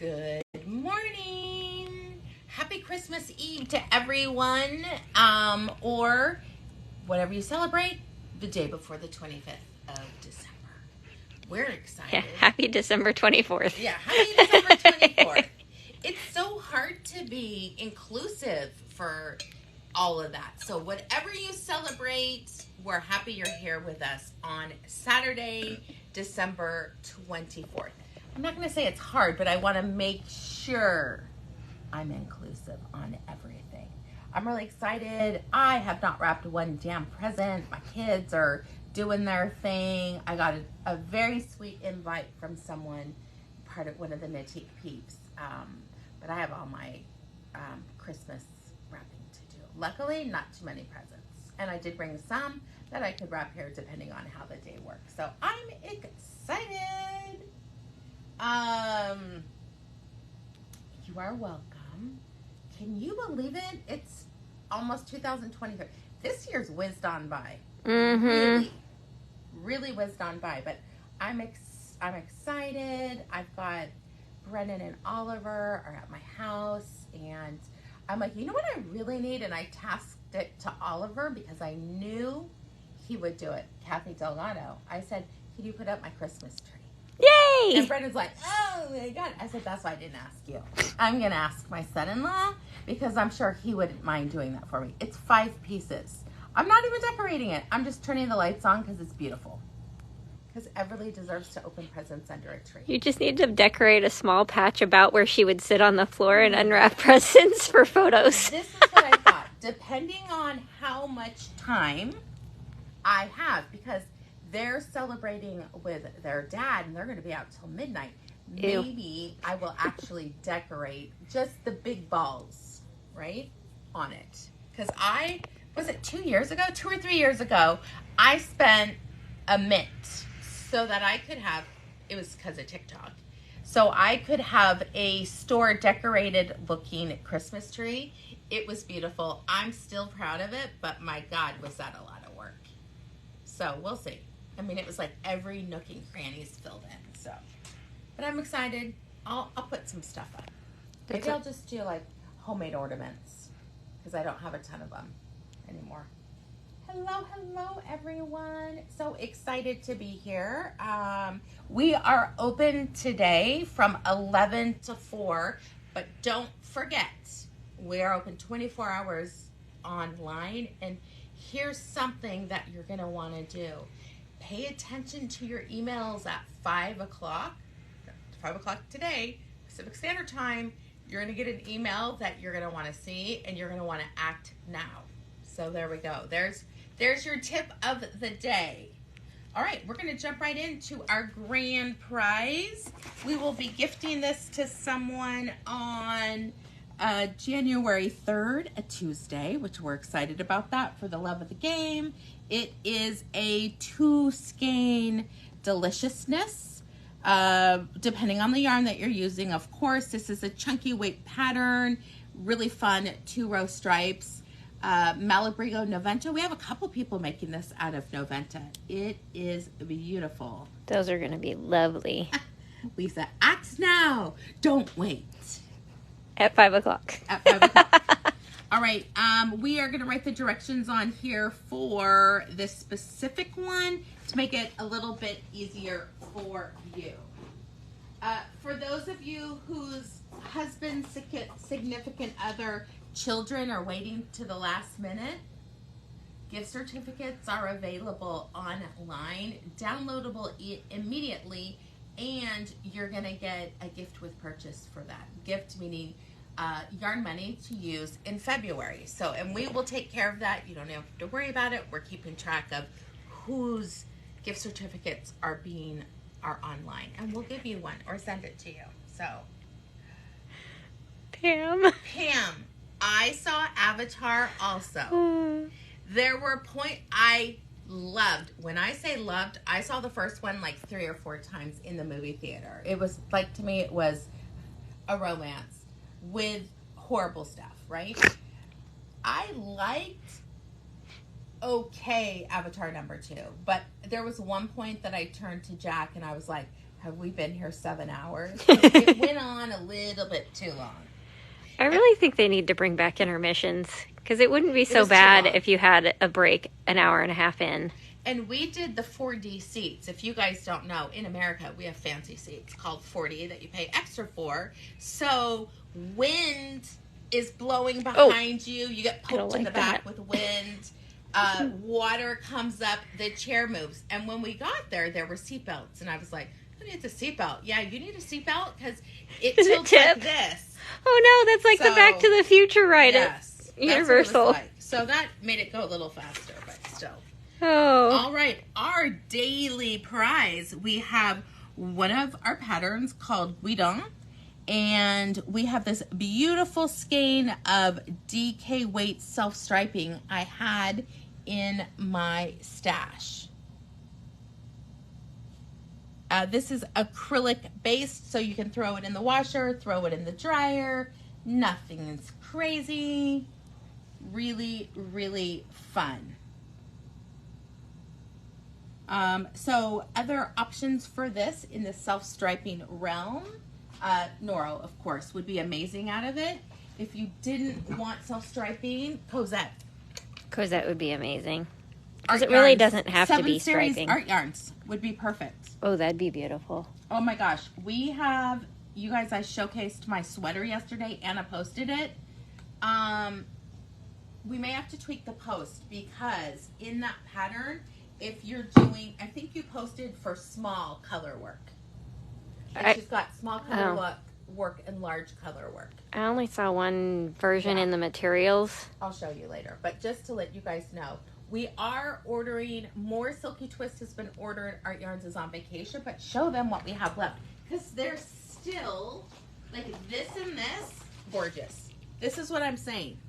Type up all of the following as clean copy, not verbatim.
Good morning. Happy Christmas Eve to everyone, or whatever you celebrate, the day before the 25th of December. We're excited. Yeah, happy December 24th. Yeah, happy December 24th. It's so hard to be inclusive for all of that. So whatever you celebrate, we're happy you're here with us on Saturday, December 24th. I'm not going to say it's hard, but I want to make sure I'm inclusive on everything. I'm really excited. I have not wrapped one damn present. My kids are doing their thing. I got a very sweet invite from someone, part of one of the Natique peeps. But I have all my Christmas wrapping to do. Luckily, not too many presents. And I did bring some that I could wrap here depending on how the day works. So I'm excited. You are welcome. Can you believe it? It's almost 2023. This year's whizzed on by. Mm-hmm. Really whizzed on by. But I'm excited. I've got Brennan and Oliver are at my house, and I'm like, you know what I really need? And I tasked it to Oliver because I knew he would do it. Kathy Delgado. I said, can you put up my Christmas tree? Yay! And Brendan's like, oh my God. I said, that's why I didn't ask you. I'm going to ask my son-in-law because I'm sure he wouldn't mind doing that for me. It's 5 pieces. I'm not even decorating it. I'm just turning the lights on because it's beautiful. Because Everly deserves to open presents under a tree. You just need to decorate a small patch about where she would sit on the floor and unwrap presents for photos. This is what I thought. Depending on how much time I have, because they're celebrating with their dad and they're going to be out till midnight. Ew. Maybe I will actually decorate just the big balls, right, on it. Because was it 2 years ago, 2 or 3 years ago, I spent a mint so that I could have, it was because of TikTok, so I could have a store decorated looking Christmas tree. It was beautiful. I'm still proud of it, but my God, was that a lot of work. So we'll see. I mean, it was like every nook and cranny is filled in. So, but I'm excited. I'll put some stuff up. Maybe I'll just do like homemade ornaments because I don't have a ton of them anymore. Hello, everyone. So excited to be here. We are open today from 11 to 4, but don't forget, we are open 24 hours online. And here's something that you're going to want to do. Pay attention to your emails at 5 o'clock today, Pacific Standard Time. You're going to get an email that you're going to want to see, and you're going to want to act now. So there we go. There's your tip of the day. All right, we're going to jump right into our grand prize. We will be gifting this to someone on January 3rd, a Tuesday, which we're excited about that for the love of the game. It is a 2-skein deliciousness, depending on the yarn that you're using. Of course, this is a chunky weight pattern, really fun 2-row stripes. Malabrigo Noventa. We have a couple people making this out of Noventa. It is beautiful. Those are going to be lovely. Lisa, act now. Don't wait. At 5 o'clock. At 5 o'clock. All right. We are going to write the directions on here for this specific one to make it a little bit easier for you. For those of you whose husband, significant other, children are waiting to the last minute, gift certificates are available online, downloadable immediately, and you're going to get a gift with purchase for that. Gift meaning yarn money to use in February. So, and we will take care of that. You don't have to worry about it. We're keeping track of whose gift certificates are online, and we'll give you one or send it to you. So, Pam, I saw Avatar also. There were I loved. When I say loved, I saw the first one like 3 or 4 times in the movie theater. It was like, to me, it was a romance with horrible stuff, right? I liked Avatar number 2, but there was one point that I turned to Jack and I was like, have we been here 7 hours? It went on a little bit too long. I really think they need to bring back intermissions, because it wouldn't be so was too bad long. if you had a break an hour and a half in. And we did the 4D seats. If you guys don't know, in America, we have fancy seats called 4D that you pay extra for. So wind is blowing behind you. You get poked in the back with wind. Water comes up. The chair moves. And when we got there, there were seatbelts. And I was like, who needs a seatbelt? Yeah, you need a seatbelt because it tilts like this. Oh, no, that's like the Back to the Future ride at Universal. Like. So that made it go a little faster, but still. Oh. All right. Our daily prize. We have one of our patterns called Guidon. And we have this beautiful skein of DK weight self-striping I had in my stash. This is acrylic based, so you can throw it in the washer, throw it in the dryer. Nothing is crazy. Really, really fun. So other options for this in the self-striping realm, Noro, of course, would be amazing out of it. If you didn't want self-striping, Cosette. Cosette would be amazing. Because it really doesn't have to be striping. Art yarns would be perfect. Oh, that'd be beautiful. Oh my gosh. We have, you guys, I showcased my sweater yesterday. Anna posted it. We may have to tweak the post because in that pattern, if you're doing, I think you posted for small color work. And she's got small color work and large color work. I only saw one version in the materials. I'll show you later. But just to let you guys know, we are ordering more. Silky Twist has been ordered. Art Yarns is on vacation, but show them what we have left. Because they're still, like this and this, gorgeous. This is what I'm saying.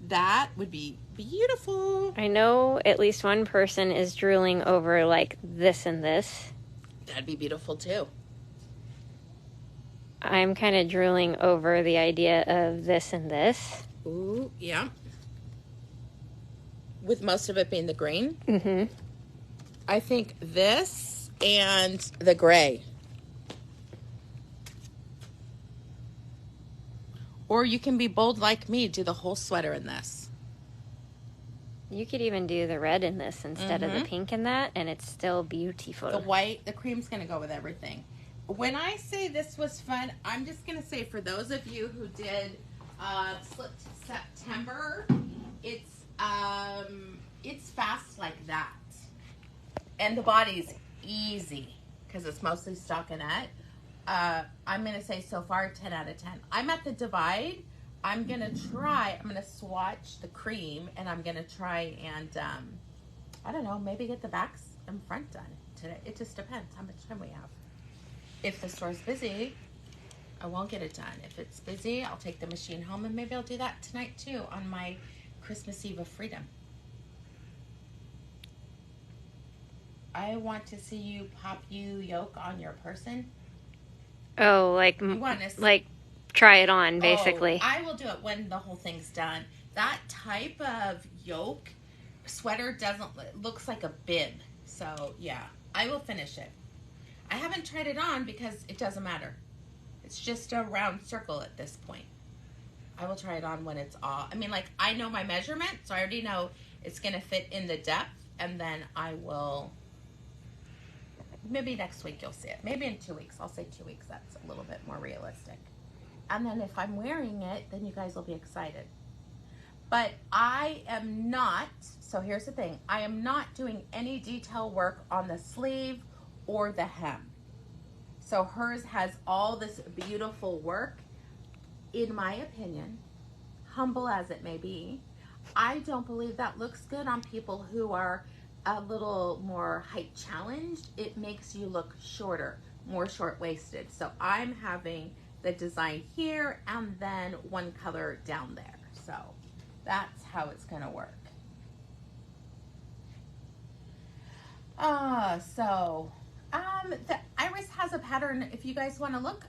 That would be beautiful. I know at least one person is drooling over like this and this. That'd be beautiful too. I'm kind of drooling over the idea of this and this. Ooh, yeah. With most of it being the green. Mm-hmm. I think this and the gray. Or you can be bold like me, do the whole sweater in this. You could even do the red in this instead of the pink in that, and it's still beautiful. The white, the cream's going to go with everything. When I say this was fun, I'm just going to say for those of you who did Slipped September, it's fast like that. And the body's easy because it's mostly stockinette. I'm going to say so far 10 out of 10. I'm at the divide. I'm going to swatch the cream and I'm going to try and, I don't know, maybe get the backs and front done today. It just depends how much time we have. If the store's busy, I won't get it done. If it's busy, I'll take the machine home and maybe I'll do that tonight too on my Christmas Eve of freedom. I want to see you pop yoke on your person. Oh, like try it on, basically. I will do it when the whole thing's done. That type of yoke sweater looks like a bib. So yeah, I will finish it. I haven't tried it on because it doesn't matter. It's just a round circle at this point. I will try it on when it's all, I know my measurement, so I already know it's going to fit in the depth, and then I will, maybe next week you'll see it. Maybe in 2 weeks. I'll say 2 weeks. That's a little bit more realistic. And then if I'm wearing it, then you guys will be excited. But I am not, so here's the thing. I am not doing any detail work on the sleeve or the hem. So hers has all this beautiful work. In my opinion, humble as it may be, I don't believe that looks good on people who are a little more height challenged. It makes you look shorter, more short-waisted. So I'm having the design here and then one color down there. So that's how it's gonna work. The Iris has a pattern. If you guys want to look,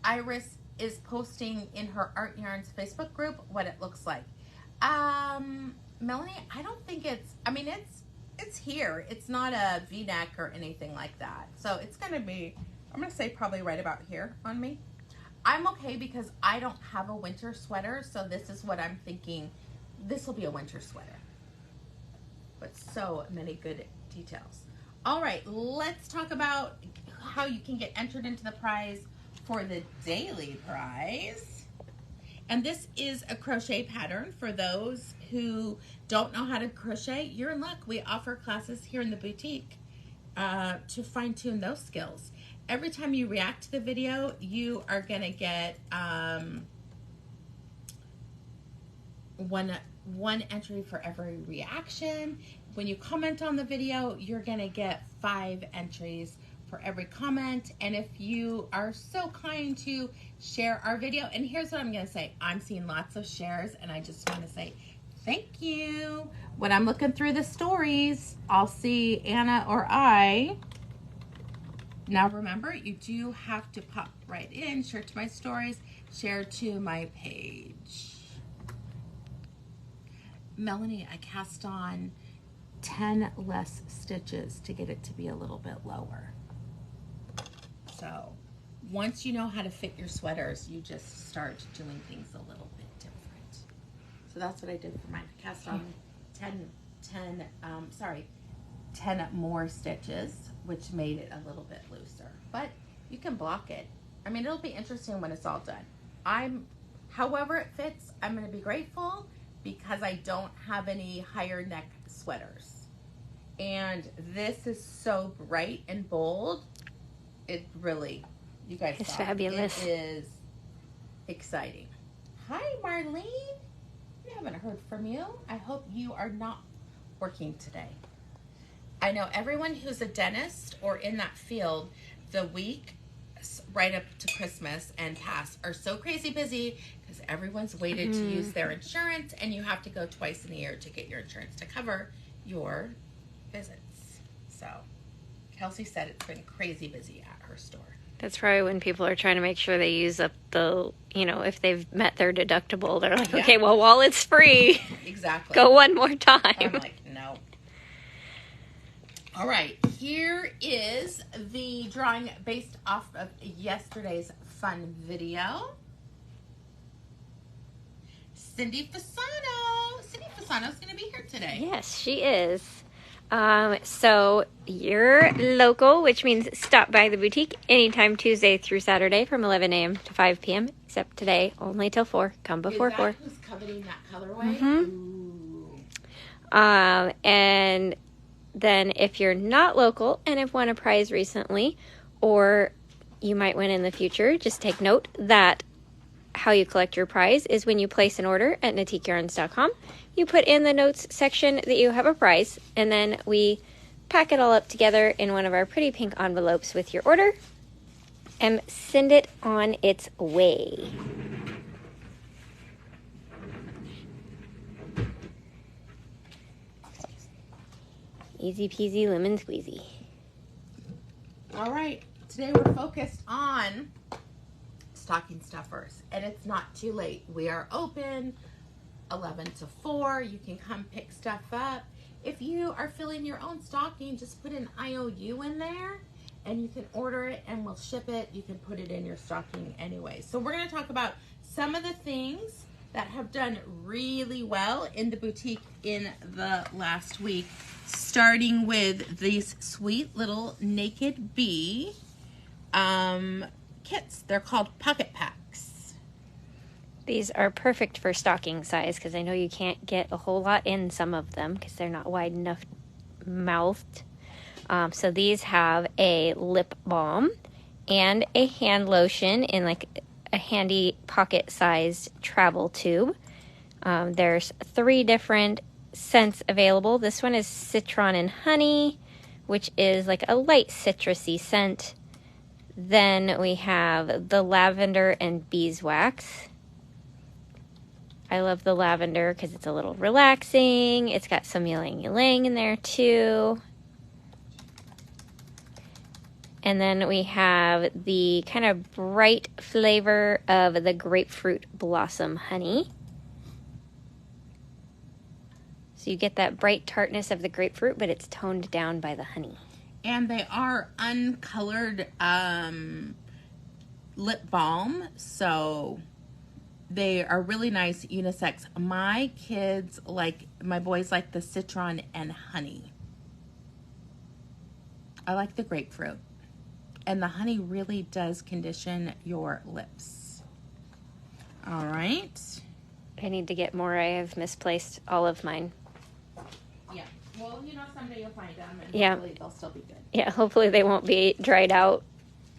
Iris is posting in her Art Yarns Facebook group what it looks like. Melanie, I don't think it's here. It's not a V-neck or anything like that. So it's going to be I'm going to say probably right about here on me. I'm okay because I don't have a winter sweater, so this is what I'm thinking. This will be a winter sweater. But so many good details. All right, let's talk about how you can get entered into the prize for the daily prize. And this is a crochet pattern. For those who don't know how to crochet, you're in luck. We offer classes here in the boutique to fine-tune those skills. Every time you react to the video, you are gonna get one entry for every reaction. When you comment on the video, you're gonna get 5 entries for every comment. And if you are so kind to share our video, and here's what I'm gonna say, I'm seeing lots of shares, and I just wanna say thank you. When I'm looking through the stories, I'll see Anna or I. Now remember, you do have to pop right in, share to my stories, share to my page. Melanie, I cast on 10 less stitches to get it to be a little bit lower. So once you know how to fit your sweaters, you just start doing things a little bit different. So that's what I did for mine. I cast on 10 more stitches, which made it a little bit looser. But you can block it. I mean, it'll be interesting when it's all done. However it fits, I'm gonna be grateful because I don't have any higher neck sweaters. And this is so bright and bold. It really, you guys It's saw fabulous. It is exciting. Hi, Marlene. We haven't heard from you. I hope you are not working today. I know everyone who's a dentist or in that field, the week right up to Christmas and past are so crazy busy because everyone's waited to use their insurance, and you have to go twice in a year to get your insurance to cover your visits. So Kelsey said it's been crazy busy at her store. That's probably when people are trying to make sure they use up the, if they've met their deductible, they're like, okay, well, while it's free, exactly, go one more time. I'm like, no. All right, here is the drawing based off of yesterday's fun video. Cindy Fasano's going to be here today. Yes, she is. So you're local, which means stop by the boutique anytime Tuesday through Saturday from 11 a.m. to 5 p.m. Except today, only till 4. Come before 4. Is that who's coveting that colorway? Mm-hmm. And then if you're not local and have won a prize recently, or you might win in the future, just take note that how you collect your prize is when you place an order at NatiqueYarns.com. You put in the notes section that you have a prize, and then we pack it all up together in one of our pretty pink envelopes with your order and send it on its way. Easy peasy lemon squeezy. All right, today we're focused on stocking stuffers, and it's not too late. We are open 11 to 4. You can come pick stuff up. If you are filling your own stocking, just put an IOU in there and you can order it and we'll ship it. You can put it in your stocking anyway. So we're going to talk about some of the things that have done really well in the boutique in the last week, starting with these sweet little Naked Bee kits. They're called pocket packs. These are perfect for stocking size because I know you can't get a whole lot in some of them because they're not wide enough mouthed. So these have a lip balm and a hand lotion in like a handy pocket-sized travel tube. There's 3 different scents available. This one is citron and honey, which is like a light citrusy scent. Then we have the lavender and beeswax. I love the lavender because it's a little relaxing. It's got some ylang ylang in there too. And then we have the kind of bright flavor of the grapefruit blossom honey. So you get that bright tartness of the grapefruit, but it's toned down by the honey. And they are uncolored lip balm, so they are really nice unisex. My boys like the citron and honey. I like the grapefruit. And the honey really does condition your lips. All right. I need to get more. I have misplaced all of mine. Yeah. Well, someday you'll find them, and Yeah. hopefully they'll still be good. Yeah, hopefully they won't be dried out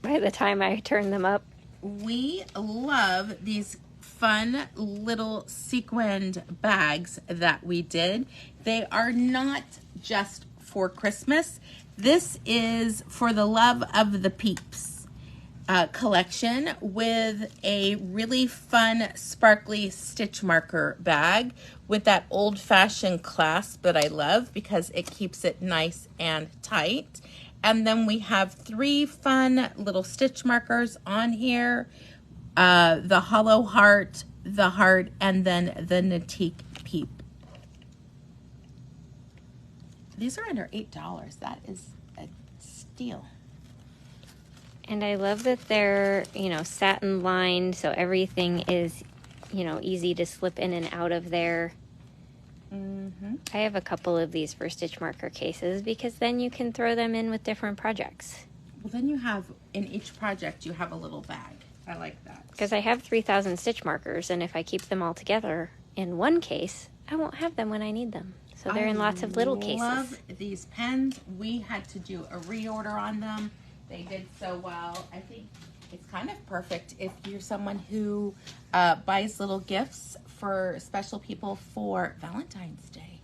by the time I turn them up. We love these fun little sequined bags that we did. They are not just for Christmas. This is for the love of the peeps collection with a really fun sparkly stitch marker bag with that old-fashioned clasp that I love because it keeps it nice and tight. And then we have 3 fun little stitch markers on here. The hollow heart, the heart, and then the Natique Peep. These are under $8. That is a steal. And I love that they're, satin lined, so everything is, easy to slip in and out of there. Mm-hmm. I have a couple of these for stitch marker cases because then you can throw them in with different projects. Well, then you have, in each project, you have a little bag. I like that. Because I have 3,000 stitch markers, and if I keep them all together in one case, I won't have them when I need them. So they're in lots of little cases. I love these pens. We had to do a reorder on them. They did so well. I think it's kind of perfect if you're someone who buys little gifts for special people for Valentine's Day.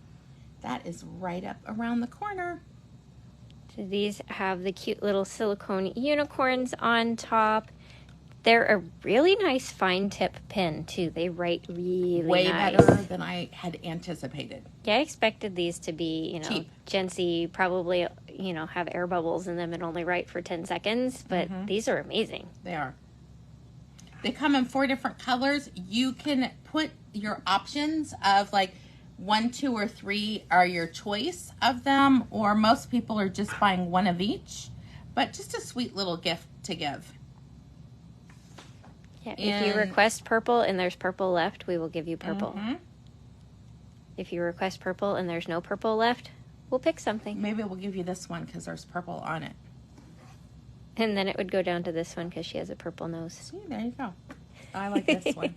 That is right up around the corner. So these have the cute little silicone unicorns on top. They're a really nice fine tip pen too. They write really way nice. better than I had anticipated. Yeah, I expected these to be, cheap. Gensy probably, have air bubbles in them and only write for 10 seconds, but these are amazing. They are. They come in 4 different colors. You can put your options of 1, 2, or 3 are your choice of them, or most people are just buying one of each, but just a sweet little gift to give. Yeah, if you request purple and there's purple left, we will give you purple. If you request purple and there's no purple left, we'll pick something. Maybe we'll give you this one because there's purple on it. And then it would go down to this one because she has a purple nose. See, there you go. I like this one.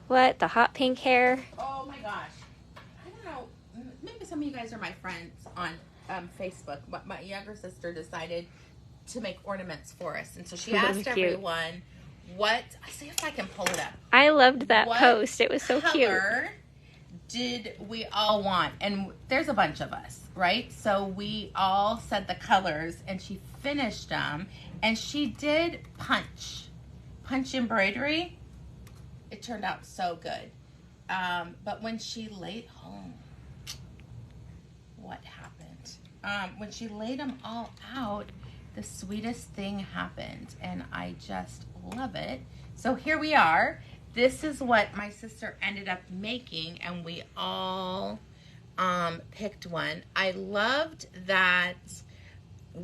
What? The hot pink hair? Oh my gosh. I don't know. Maybe some of you guys are my friends on Facebook, but my younger sister decided to make ornaments for us. And so she asked everyone see if I can pull it up. I loved that post. It was so cute. What color did we all want? And there's a bunch of us, right? So we all said the colors and she finished them and she did punch embroidery. It turned out so good. But when she laid what happened? When she laid them all out, the sweetest thing happened and I just love it. So here we are. This is what my sister ended up making and we all picked one. I loved that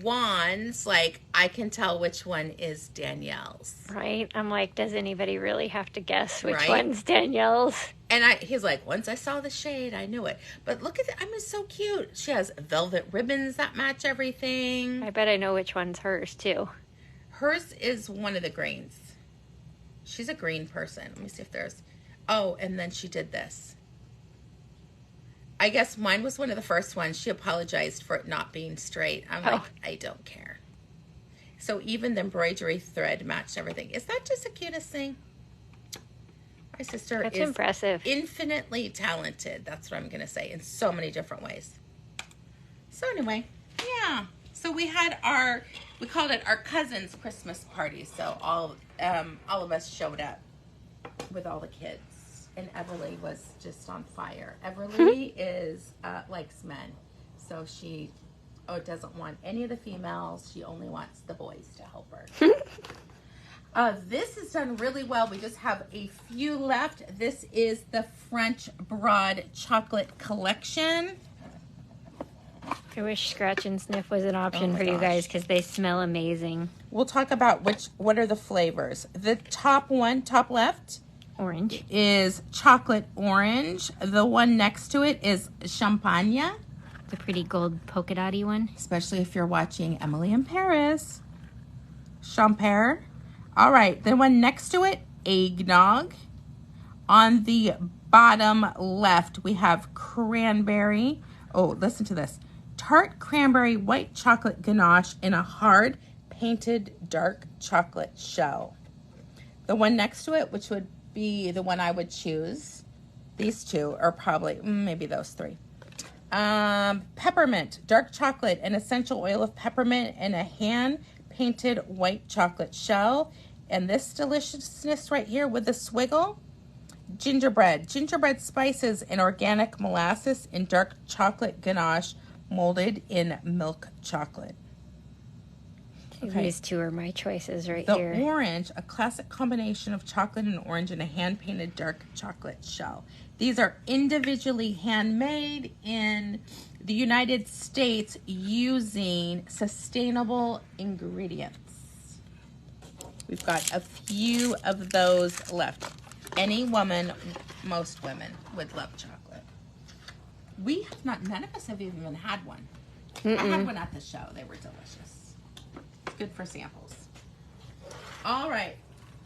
wands, I can tell which one is Danielle's. Right? I'm like, does anybody really have to guess which one's Danielle's? And he's like, once I saw the shade, I knew it. But look at it. It's so cute. She has velvet ribbons that match everything. I bet I know which one's hers, too. Hers is one of the greens. She's a green person. Let me see if there's... Oh, and then she did this. I guess mine was one of the first ones. She apologized for it not being straight. I'm like, I don't care. So even the embroidery thread matched everything. Is that just the cutest thing? My sister is impressive. Infinitely talented. That's what I'm going to say in so many different ways. So anyway, yeah. So we had we called it our cousin's Christmas party. So all of us showed up with all the kids. And Everly was just on fire. Everly likes men. So she doesn't want any of the females. She only wants the boys to help her. This is done really well. We just have a few left. This is the French Broad Chocolate Collection. I wish scratch and sniff was an option my for you guys gosh. because they smell amazing. We'll talk about what are the flavors. The top left, Orange. is chocolate orange. The one next to it is champagne. The pretty gold polka dotty one. Especially if you're watching Emily in Paris. Champagne. All right, the one next to it, eggnog. On the bottom left, we have cranberry. Oh, listen to this. Tart cranberry white chocolate ganache in a hard painted dark chocolate shell. The one next to it, which would be the one I would choose. These two are probably, maybe those three. Peppermint, dark chocolate, and essential oil of peppermint in a hand-painted white chocolate shell. And this deliciousness right here with the swiggle, gingerbread spices and organic molasses in dark chocolate ganache molded in milk chocolate. Okay. These two are my choices here. The orange, a classic combination of chocolate and orange in a hand-painted dark chocolate shell. These are individually handmade in the United States using sustainable ingredients. We've got a few of those left. Any woman, most women, would love chocolate. None of us have even had one. I had one at the show. They were delicious. Good for samples. All right.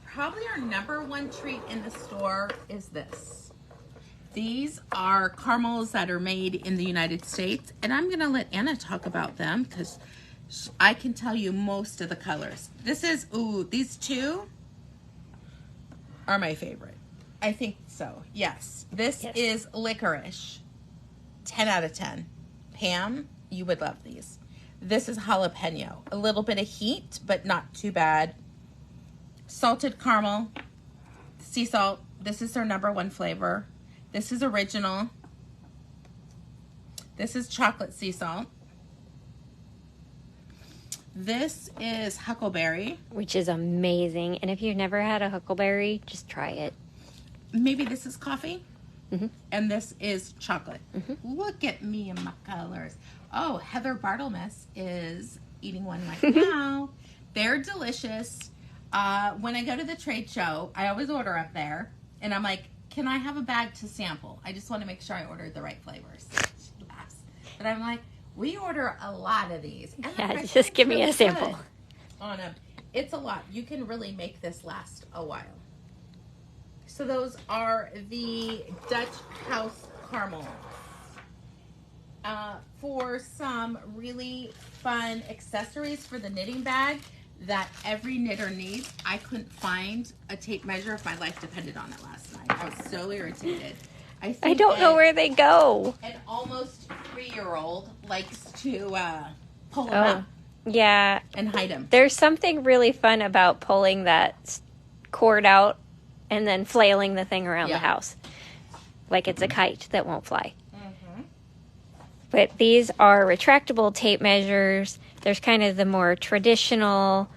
Probably our number one treat in the store is this. These are caramels that are made in the United States. And I'm going to let Anna talk about them because I can tell you most of the colors. These two are my favorite. I think so. Yes. This is licorice. 10 out of 10. Pam, you would love these. This is jalapeno. A little bit of heat, but not too bad. Salted caramel. Sea salt. This is their number one flavor. This is original. This is chocolate sea salt. This is huckleberry. Which is amazing. And if you've never had a huckleberry, just try it. Maybe this is coffee. And this is chocolate. Look at me and my colors. Oh, Heather Bartlemus is eating one right now. They're delicious. When I go to the trade show, I always order up there. And I'm like, can I have a bag to sample? I just want to make sure I ordered the right flavors. She laughs. But I'm like, we order a lot of these. And yeah, just give me a sample. On them. It's a lot. You can really make this last a while. So those are the Dutch House caramels. For some really fun accessories for the knitting bag that every knitter needs, I couldn't find a tape measure if my life depended on it last night. I was so irritated. I don't know where they go. An almost 3-year-old likes to pull them up. Yeah. And hide them. There's something really fun about pulling that cord out and then flailing the thing around the house. Like it's a kite that won't fly. But these are retractable tape measures. There's kind of the more traditional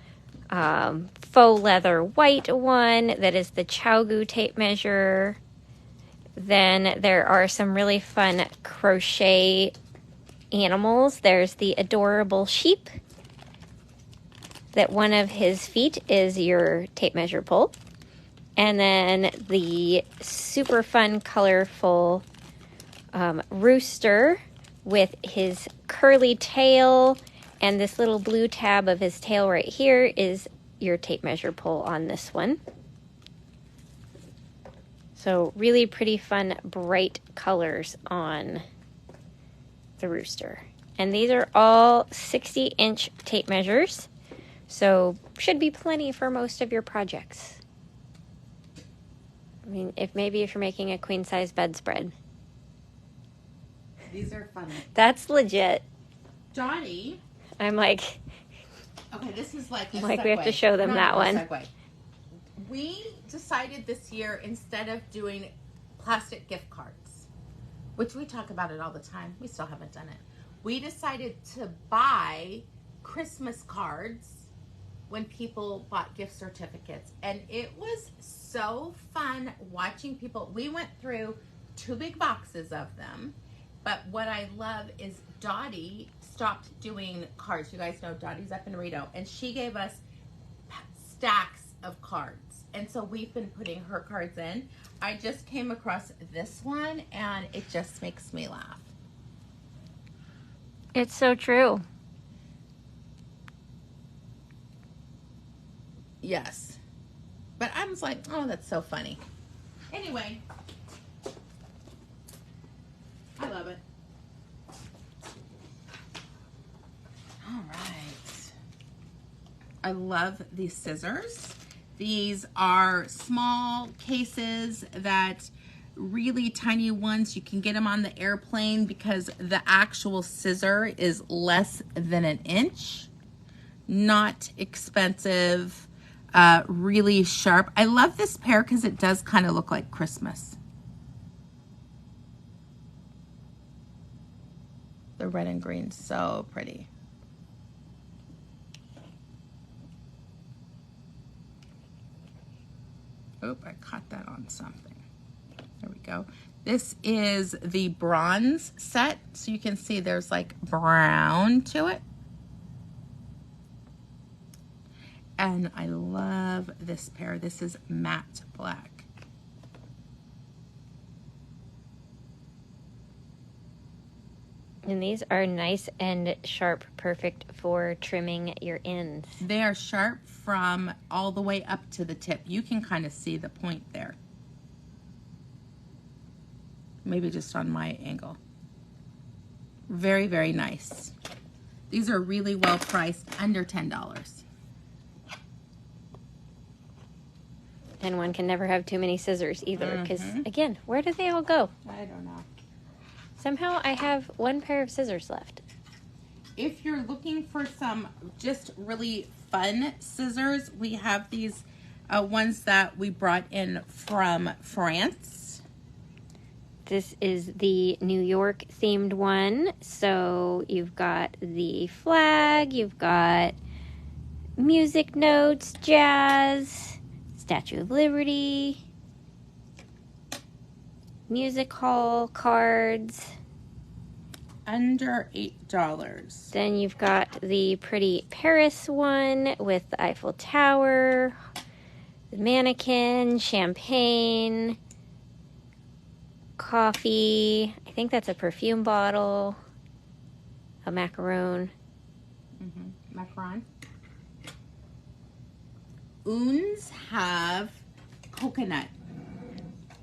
faux leather white one that is the ChiaoGoo tape measure. Then there are some really fun crochet animals. There's the adorable sheep that one of his feet is your tape measure pull. And then the super fun, colorful rooster with his curly tail and this little blue tab of his tail right here is your tape measure pull on this one. So really pretty fun, bright colors on the rooster. And these are all 60-inch tape measures, so should be plenty for most of your projects. I mean, if you're making a queen-size bedspread. These are funny. That's legit. Johnny. I'm like... Okay, this is like a segue. We have to show them that one. Segue. We decided this year, instead of doing plastic gift cards, which we talk about it all the time, we still haven't done it. We decided to buy Christmas cards when people bought gift certificates. And it was so fun watching people. We went through 2 big boxes of them. But what I love is Dottie stopped doing cards. You guys know Dottie's up in Reno, and she gave us stacks of cards. And so we've been putting her cards in. I just came across this one, and it just makes me laugh. It's so true. Yes. But I was like, oh, that's so funny. Anyway, I love it. All right. I love these scissors. These are small cases that really tiny ones. You can get them on the airplane because the actual scissor is less than an inch. Not expensive. Really sharp. I love this pair because it does kind of look like Christmas. The red and green, so pretty. Oop, I caught that on something. There we go. This is the bronze set, so you can see there's like brown to it. And I love this pair. This is matte black. And these are nice and sharp, perfect for trimming your ends. They are sharp from all the way up to the tip. You can kind of see the point there. Maybe just on my angle. Very, very nice. These are really well priced, under $10. And one can never have too many scissors either, because, again, where did they all go? I don't know. Somehow I have one pair of scissors left. If you're looking for some just really fun scissors, we have these ones that we brought in from France. This is the New York themed one. So you've got the flag, you've got music notes, jazz, Statue of Liberty, music hall cards. Under $8. Then you've got the pretty Paris one with the Eiffel Tower, the mannequin, champagne, coffee. I think that's a perfume bottle, a macaron. Macaron. Uns have coconut.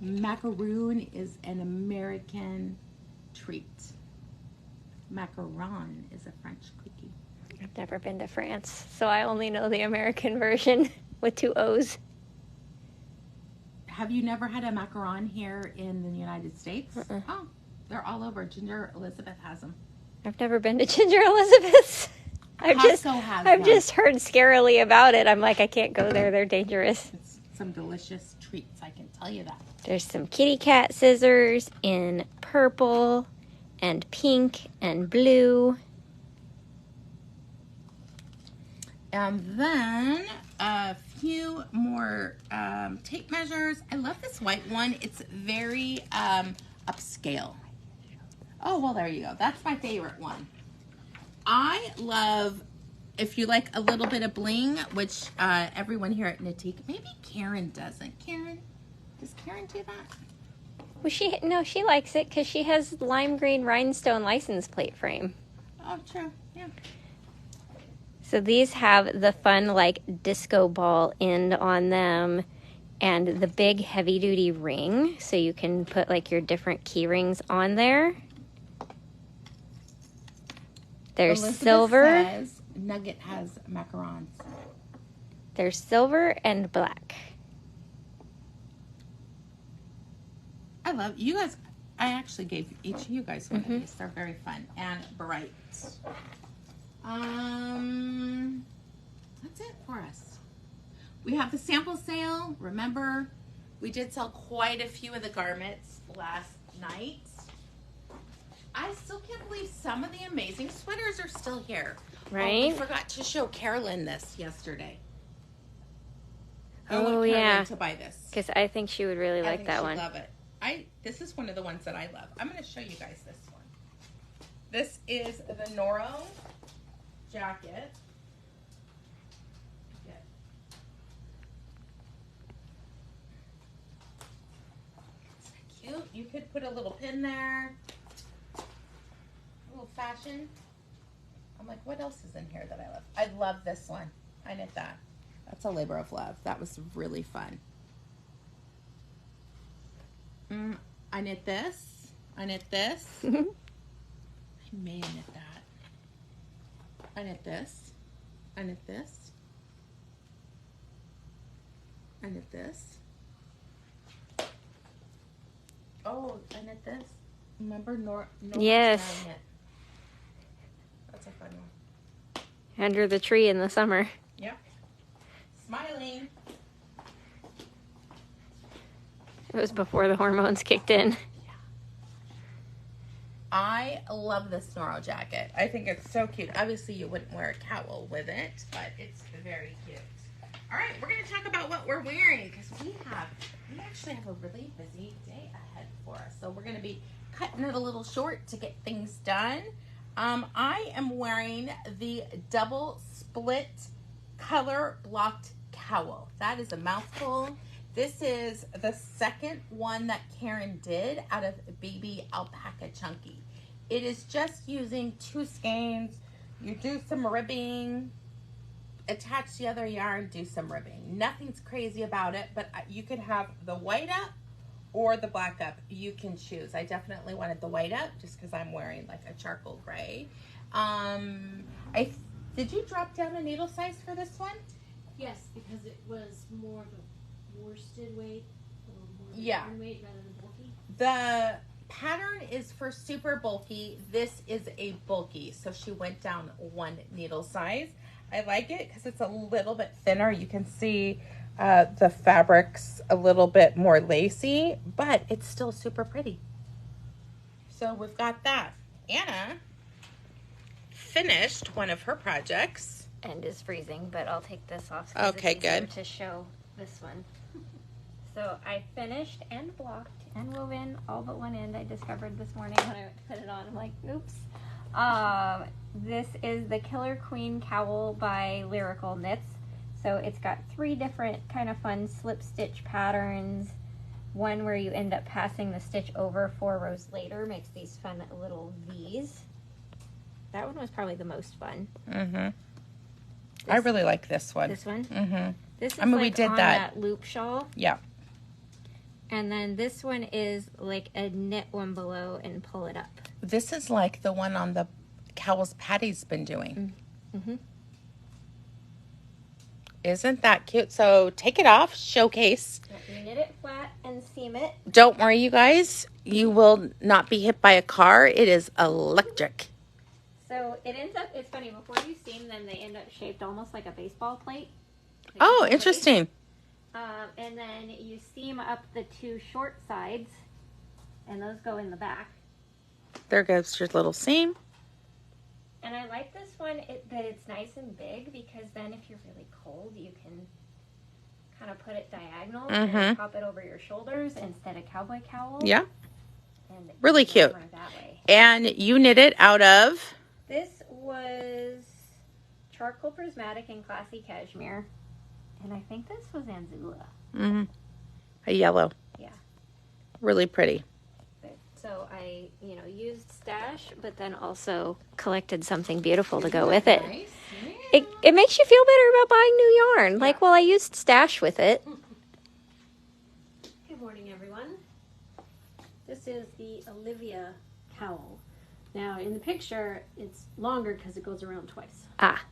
Macaroon is an American treat. Macaron is a French cookie. I've never been to France, so I only know the American version with 2 O's. Have you never had a macaron here in the United States? Oh, they're all over. Ginger Elizabeth has them. I've never been to Ginger Elizabeth's. I've just heard scarily about it. I'm like, I can't go there. They're dangerous. It's some delicious treats, I can tell you that. There's some kitty cat scissors in purple and pink and blue. And then a few more tape measures. I love this white one. It's very upscale. Oh, well, there you go. That's my favorite one. I love, if you like a little bit of bling, which everyone here at Natique, maybe Karen doesn't. Karen, does Karen do that? Well, she likes it because she has lime green rhinestone license plate frame. Oh, true. Yeah. So these have the fun, like, disco ball end on them and the big heavy-duty ring, so you can put, like, your different key rings on there. There's Elizabeth silver. Says Nugget has macarons. There's silver and black. I love you guys. I actually gave each of you guys one of these. They're very fun and bright. That's it for us. We have the sample sale. Remember, we did sell quite a few of the garments last night. I still can't believe some of the amazing sweaters are still here. Right? Oh, we forgot to show Carolyn this yesterday. I Oh, want Carolyn yeah. to buy this. Because I think she would really like that one. Love it. This is one of the ones that I love. I'm going to show you guys this one. This is the Noro jacket. Cute. You could put a little pin there. A little fashion. I'm like, what else is in here that I love? I love this one. I knit that. That's a labor of love. That was really fun. I knit this. I knit this. I may knit that. I knit this. I knit this. I knit this. Oh, I knit this. Remember Nora? Yes. That's a fun one. Under the tree in the summer. Yep. Smiling. It was before the hormones kicked in. I love this Noro jacket. I think it's so cute. Obviously, you wouldn't wear a cowl with it, but it's very cute. All right, we're going to talk about what we're wearing because we actually have a really busy day ahead for us. So we're going to be cutting it a little short to get things done. I am wearing the double split color blocked cowl. That is a mouthful. This is the second one that Karen did out of Baby Alpaca Chunky. It is just using 2 skeins. You do some ribbing, attach the other yarn, do some ribbing. Nothing's crazy about it, but you could have the white up or the black up. You can choose. I definitely wanted the white up just because I'm wearing like a charcoal gray. Did you drop down a needle size for this one? Yes, because it was more of a worsted weight or more Yeah. weight rather than bulky. The pattern is for super bulky. This is a bulky, so she went down 1 needle size. I like it because it's a little bit thinner. You can see the fabric's a little bit more lacy, but it's still super pretty. So we've got that. Anna finished one of her projects. And is freezing, but I'll take this off. 'Cause Okay, it's easier good. to show this one. So I finished and blocked and wove in all but one end I discovered this morning when I went to put it on. I'm like, oops. This is the Killer Queen Cowl by Lyrical Knits. So it's got 3 different kind of fun slip stitch patterns. One where you end up passing the stitch over 4 rows later, makes these fun little V's. That one was probably the most fun. Mm-hmm. I really like this one. This one? Mm-hmm. This is we did on that. loop shawl. Yeah. And then this one is like a knit one below and pull it up. This is like the one on the cowls Patty's been doing. Mm-hmm. Isn't that cute? So take it off, showcase. You knit it flat and seam it. Don't worry, you guys. You will not be hit by a car. It is electric. So it ends up, it's funny, before you seam them, they end up shaped almost like a baseball plate. Like Oh, interesting. And then you seam up the 2 short sides, and those go in the back. There goes your little seam. And I like this one that it's nice and big because then if you're really cold, you can kind of put it diagonal and pop it over your shoulders instead of cowboy cowl. Yeah. And Really cute. that way. And you knit it out of? This was charcoal prismatic and classy cashmere. And I think this was Anzula. Mm-hmm. A yellow. Yeah. Really pretty. So I, used stash, but then also collected something beautiful to go with it. Nice. It makes you feel better about buying new yarn. Like, well, I used stash with it. Good morning, everyone. This is the Olivia cowl. Now, in the picture, it's longer because it goes around twice. Ah.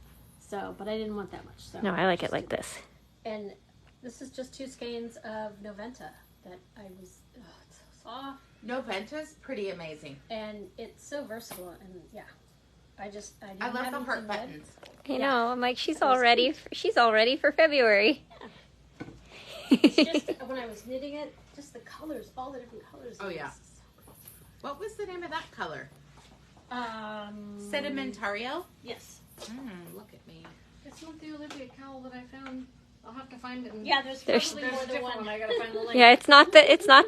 So, but I didn't want that much. So No, I like it like this. And this is just 2 skeins of Noventa that I was, it's so soft. Noventa's pretty amazing. And it's so versatile. And yeah, I didn't I love have the heart anything good. buttons. I know. I'm like, she's all ready for February. It's just, when I was knitting it, just the colors, all the different colors. Oh, yeah. What was the name of that color? So Sedimentario? yes. Look at me. It's not the Olivia cowl that I found. I'll have to find it. Yeah, there's probably more than one. I gotta find the link. Yeah, it's not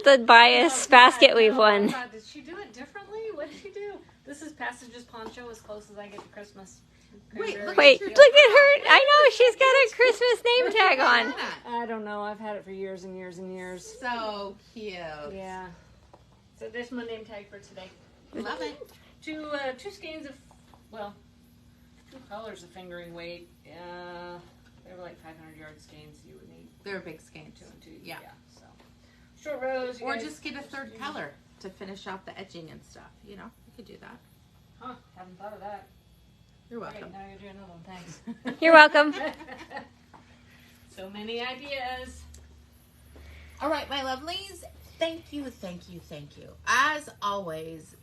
the bias basket weave one. Did she do it differently? What did she do? This is Passage's poncho, as close as I get to Christmas. Wait, look Wait, look at her. I know, she's got a Christmas name tag on. I don't know. I've had it for years and years and years. So cute. Yeah. So there's my name tag for today. Love it. Two skeins of, well, 2 colors of fingering weight. They were like 500 yard skeins you would need. They're a big skein. 2 and 2. Yeah. So short rows. Or just get a third color to finish out the edging and stuff. You know, you could do that. Huh? Haven't thought of that. You're Great, welcome. now I gotta do another one. Thanks. You're welcome. So many ideas. All right, my lovelies. Thank you, thank you, thank you. As always,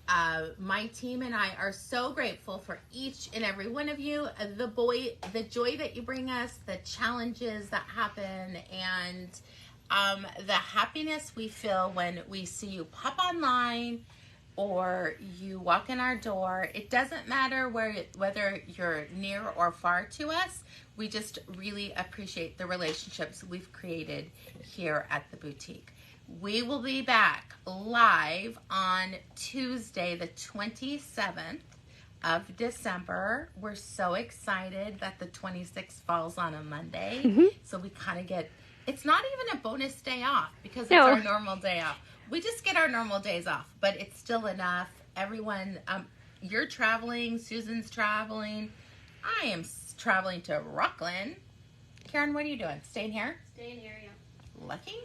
my team and I are so grateful for each and every one of you. The joy that you bring us, the challenges that happen, and the happiness we feel when we see you pop online or you walk in our door. It doesn't matter whether you're near or far to us. We just really appreciate the relationships we've created here at the boutique. We will be back live on Tuesday, the 27th of December. We're so excited that the 26th falls on a Monday. So we kind of get, it's not even a bonus day off because it's our normal day off. We just get our normal days off, but it's still enough. Everyone, you're traveling. Susan's traveling. I am traveling to Rockland. Karen, what are you doing? Staying here? Staying here, yeah. Lucky.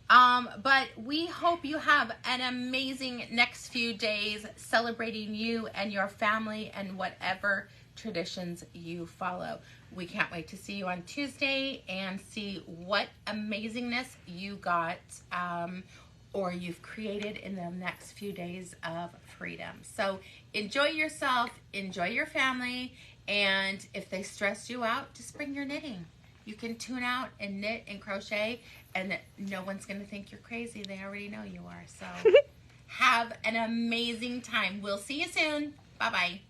But we hope you have an amazing next few days celebrating you and your family and whatever traditions you follow. We can't wait to see you on Tuesday and see what amazingness you got or you've created in the next few days of freedom. So enjoy yourself, enjoy your family, and if they stress you out, just bring your knitting. You can tune out and knit and crochet, and no one's going to think you're crazy. They already know you are. So have an amazing time. We'll see you soon. Bye-bye.